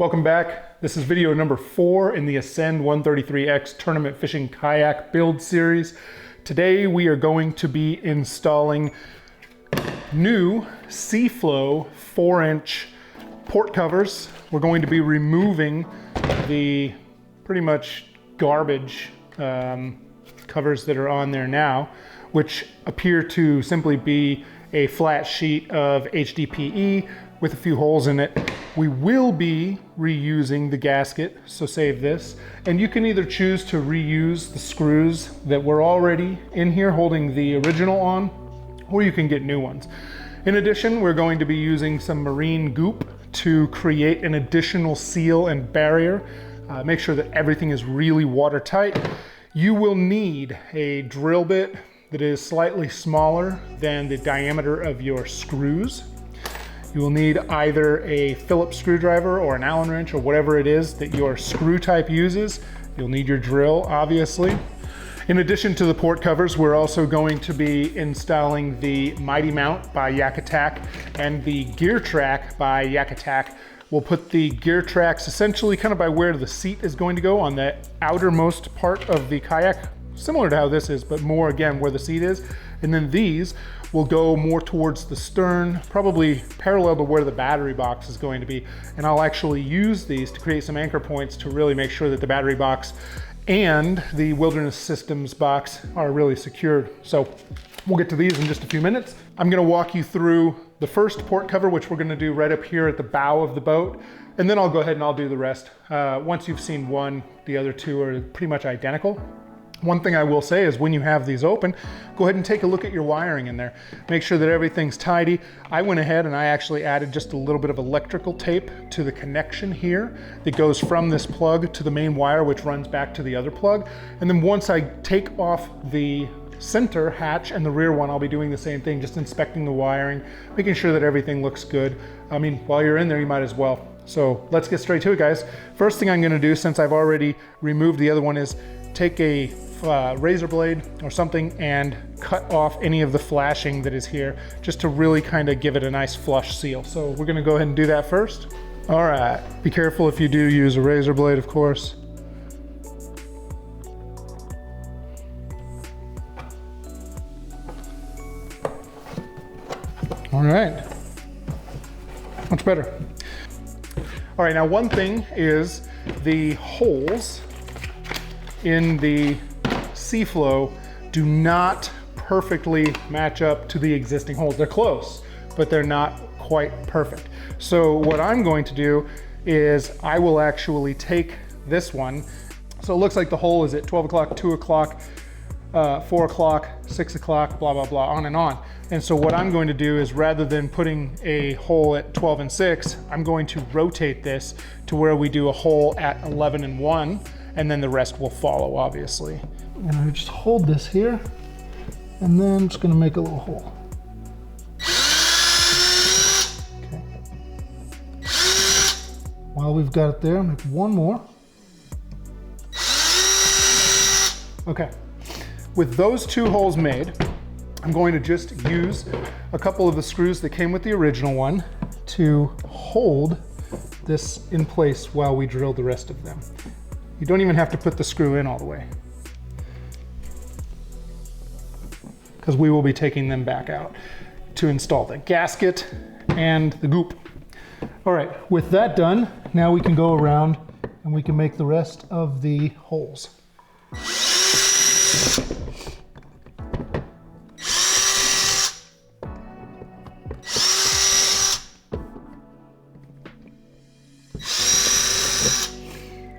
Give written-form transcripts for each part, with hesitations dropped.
Welcome back. This is video number 4 in the Ascend 133X Tournament Fishing Kayak build series. Today we are going to be installing new Seaflow 4-inch port covers. We're going to be removing the pretty much garbage covers that are on there now, which appear to simply be a flat sheet of HDPE with a few holes in it. We will be reusing the gasket, so save this. And you can either choose to reuse the screws that were already in here holding the original on, or you can get new ones. In addition, we're going to be using some marine goop to create an additional seal and barrier. Make sure that everything is really watertight. You will need a drill bit that is slightly smaller than the diameter of your screws. You will need either a Phillips screwdriver or an Allen wrench or whatever it is that your screw type uses. You'll need your drill, obviously. In addition to the port covers, we're also going to be installing the Mighty Mount by Yak and the Gear Track by Yak. We'll put the gear tracks essentially kind of by where the seat is going to go on the outermost part of the kayak, similar to how this is, but more again where the seat is. And then these will go more towards the stern, probably parallel to where the battery box is going to be. And I'll actually use these to create some anchor points to really make sure that the battery box and the Wilderness Systems box are really secured. So we'll get to these in just a few minutes. I'm gonna walk you through the first port cover, which we're gonna do right up here at the bow of the boat. And then I'll go ahead and I'll do the rest. Once you've seen one, the other two are pretty much identical. One thing I will say is when you have these open, go ahead and take a look at your wiring in there. Make sure that everything's tidy. I went ahead and I actually added just a little bit of electrical tape to the connection here that goes from this plug to the main wire, which runs back to the other plug. And then once I take off the center hatch and the rear one, I'll be doing the same thing, just inspecting the wiring, making sure that everything looks good. I mean, while you're in there, you might as well. So let's get straight to it, guys. First thing I'm gonna do, since I've already removed the other one, is take a razor blade or something and cut off any of the flashing that is here, just to really kind of give it a nice flush seal. So we're gonna go ahead and do that first. All right, be careful if you do use a razor blade, of course. All right, much better. All right, now one thing is the holes in the Seaflow do not perfectly match up to the existing holes. They're close, but they're not quite perfect. So what I'm going to do is I will actually take this one. So it looks like the hole is at 12 o'clock, 2 o'clock, 4 o'clock, 6 o'clock, blah, blah, blah, on and on. And so what I'm going to do is, rather than putting a hole at 12 and 6, I'm going to rotate this to where we do a hole at 11 and 1, and then the rest will follow, obviously. I'm gonna just hold this here, and then I'm just gonna make a little hole. Okay. While we've got it there, make one more. Okay. With those two holes made, I'm going to just use a couple of the screws that came with the original one to hold this in place while we drill the rest of them. You don't even have to put the screw in all the way, because we will be taking them back out to install the gasket and the goop. All right, with that done, now we can go around and we can make the rest of the holes.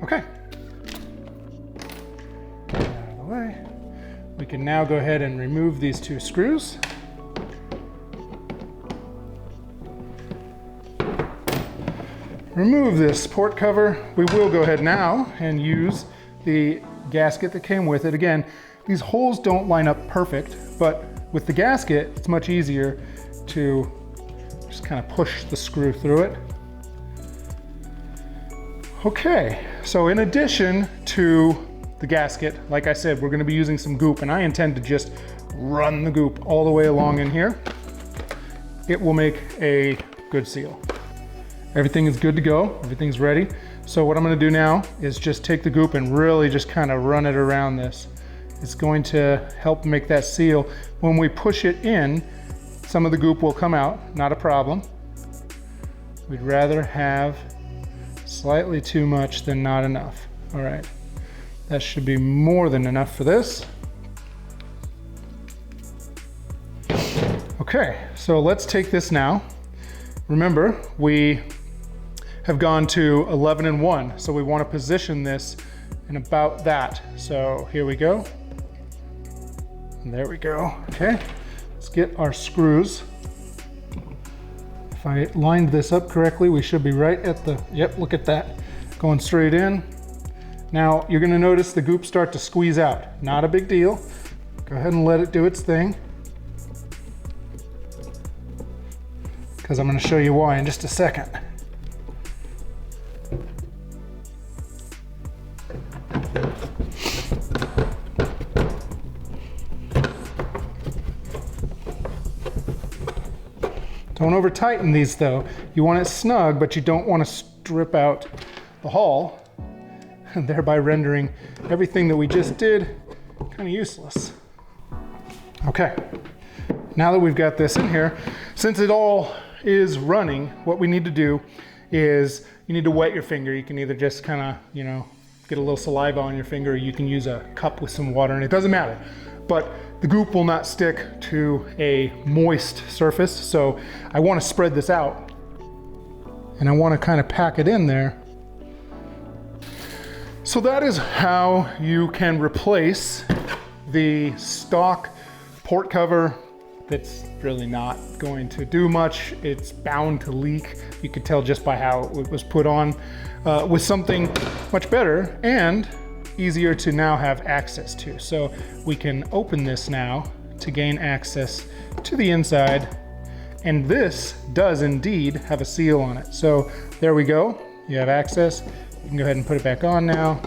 Okay. Out of the way. We can now go ahead and remove these two screws. Remove this port cover. We will go ahead now and use the gasket that came with it. Again, these holes don't line up perfect, but with the gasket, it's much easier to just kind of push the screw through it. Okay, so in addition to the gasket, like I said, we're going to be using some goop, and I intend to just run the goop all the way along in here. It will make a good seal. Everything is good to go, everything's ready. So what I'm gonna do now is just take the goop and really just kind of run it around this. It's going to help make that seal. When we push it in, some of the goop will come out, not a problem. We'd rather have slightly too much than not enough. All right, that should be more than enough for this. Okay, so let's take this now. Remember, we have gone to 11 and 1, so we want to position this in about that. So here we go. And there we go. Okay, let's get our screws. If I lined this up correctly, we should be right at the, yep, look at that, going straight in. Now, you're gonna notice the goop start to squeeze out. Not a big deal. Go ahead and let it do its thing, because I'm gonna show you why in just a second. Don't over tighten these though. You want it snug, but you don't want to strip out the hull, thereby rendering everything that we just did kind of useless. Okay, now that we've got this in here, since it all is running, what we need to do is you need to wet your finger. You can either just kind of, you know, get a little saliva on your finger, or you can use a cup with some water, and it doesn't matter. But the goop will not stick to a moist surface, so I want to spread this out, and I want to kind of pack it in there. So that is how you can replace the stock port cover that's really not going to do much. It's bound to leak. You could tell just by how it was put on, with something much better and easier to now have access to. So we can open this now to gain access to the inside, and this does indeed have a seal on it. So there we go, you have access. You can go ahead and put it back on now.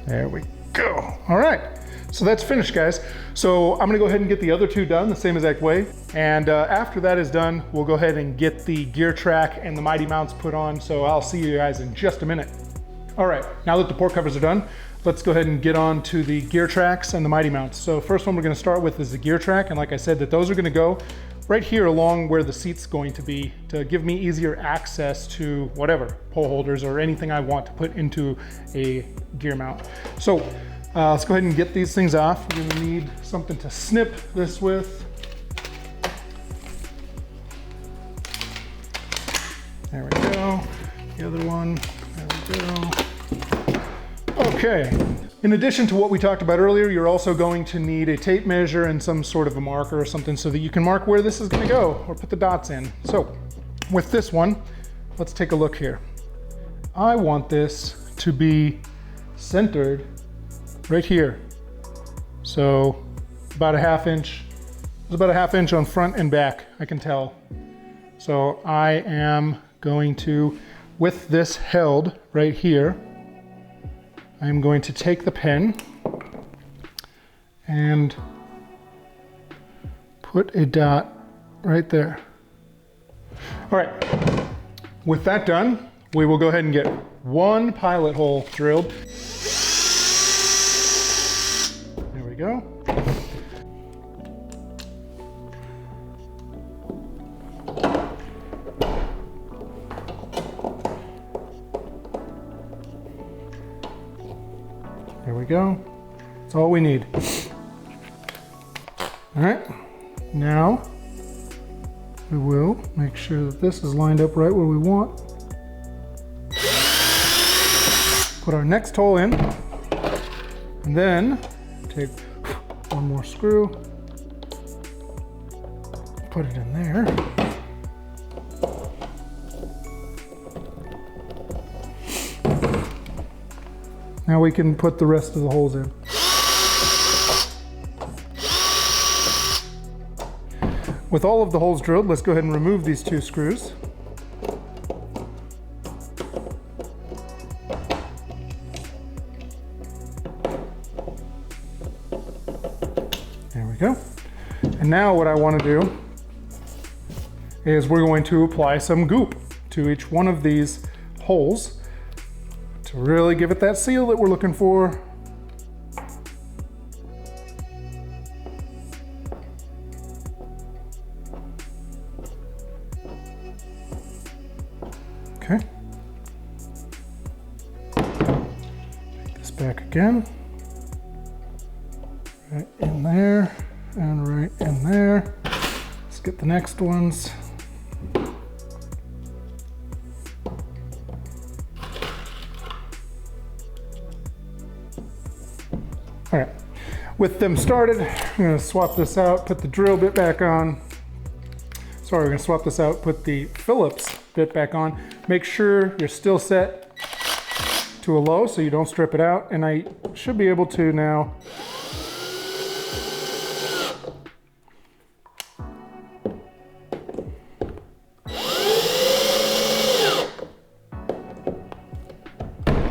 There we go. All right, so that's finished, guys. So I'm gonna go ahead and get the other two done the same exact way. And after that is done, we'll go ahead and get the gear track and the mighty mounts put on. So I'll see you guys in just a minute. All right, now that the port covers are done, let's go ahead and get on to the gear tracks and the mighty mounts. So first one we're gonna start with is the gear track. And like I said, that those are gonna go right here along where the seat's going to be, to give me easier access to whatever, pole holders or anything I want to put into a gear mount. So let's go ahead and get these things off. We're gonna need something to snip this with. There we go. The other one, there we go. Okay. In addition to what we talked about earlier, you're also going to need a tape measure and some sort of a marker or something so that you can mark where this is gonna go or put the dots in. So with this one, let's take a look here. I want this to be centered right here. So about a half inch. There's about a half inch on front and back, I can tell. So I am going to, with this held right here, I'm going to take the pen and put a dot right there. All right, with that done, we will go ahead and get one pilot hole drilled. There we go. There we go. That's all we need. All right, now we will make sure that this is lined up right where we want. Put our next hole in, and then take one more screw, put it in there. Now we can put the rest of the holes in. With all of the holes drilled, let's go ahead and remove these two screws. There we go. And now what I want to do is we're going to apply some goop to each one of these holes to really give it that seal that we're looking for. Okay. Take this back again. Right in there and right in there. Let's get the next ones. All right, with them started, I'm gonna swap this out, put the drill bit back on. Sorry, we're gonna swap this out, put the Phillips bit back on. Make sure you're still set to a low so you don't strip it out. And I should be able to now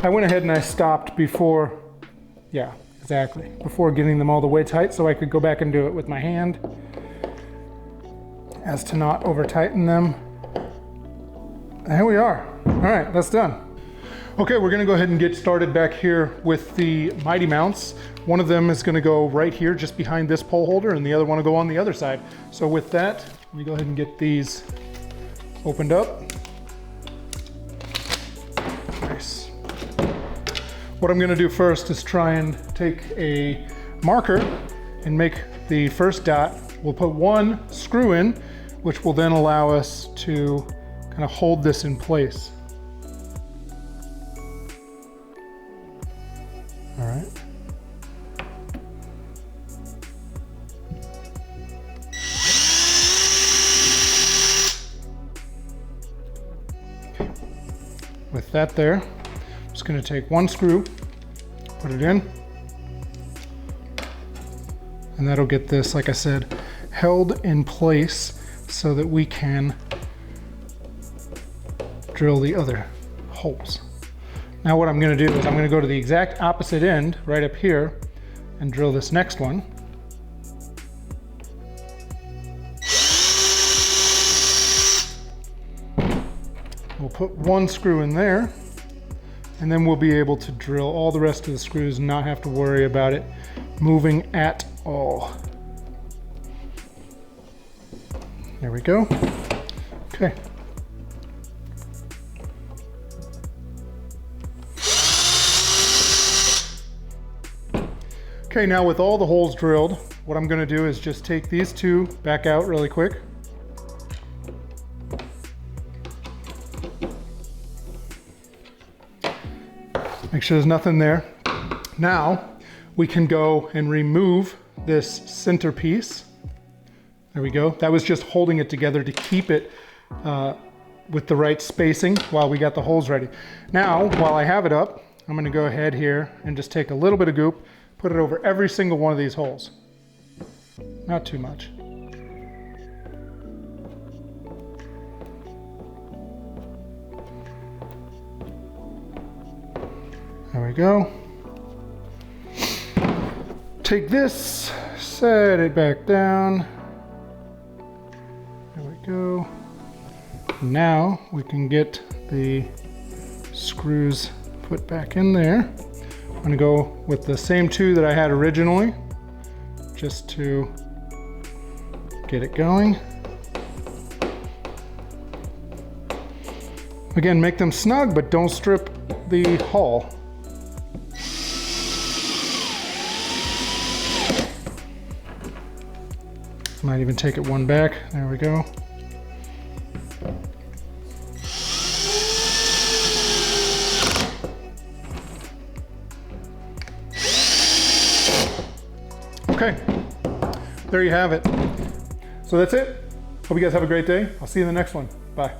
I went ahead and I stopped before, yeah, exactly, before getting them all the way tight so I could go back and do it with my hand as to not over tighten them. And here we are. All right, that's done. Okay, we're gonna go ahead and get started back here with the Mighty mounts. One of them is gonna go right here just behind this pole holder and the other one will go on the other side. So with that, let me go ahead and get these opened up. Nice. What I'm gonna do first is try and take a marker and make the first dot. We'll put one screw in, which will then allow us to kind of hold this in place. All right. With that there, I'm just going to take one screw, put it in, and that'll get this, like I said, held in place so that we can drill the other holes. Now what I'm going to do is I'm going to go to the exact opposite end right up here and drill this next one. We'll put one screw in there and then we'll be able to drill all the rest of the screws and not have to worry about it moving at all. There we go. Okay. Okay, now with all the holes drilled, what I'm gonna do is just take these two back out really quick. Make sure there's nothing there. Now, we can go and remove this center piece. There we go. That was just holding it together to keep it with the right spacing while we got the holes ready. Now, while I have it up, I'm gonna go ahead here and just take a little bit of goop, put it over every single one of these holes. Not too much. There we go. Take this, set it back down. There we go. Now we can get the screws put back in there. I'm gonna go with the same two that I had originally, just to get it going. Again, make them snug, but don't strip the hull. Might even take it one back. There we go. Okay, there you have it. So that's it. Hope you guys have a great day. I'll see you in the next one. Bye.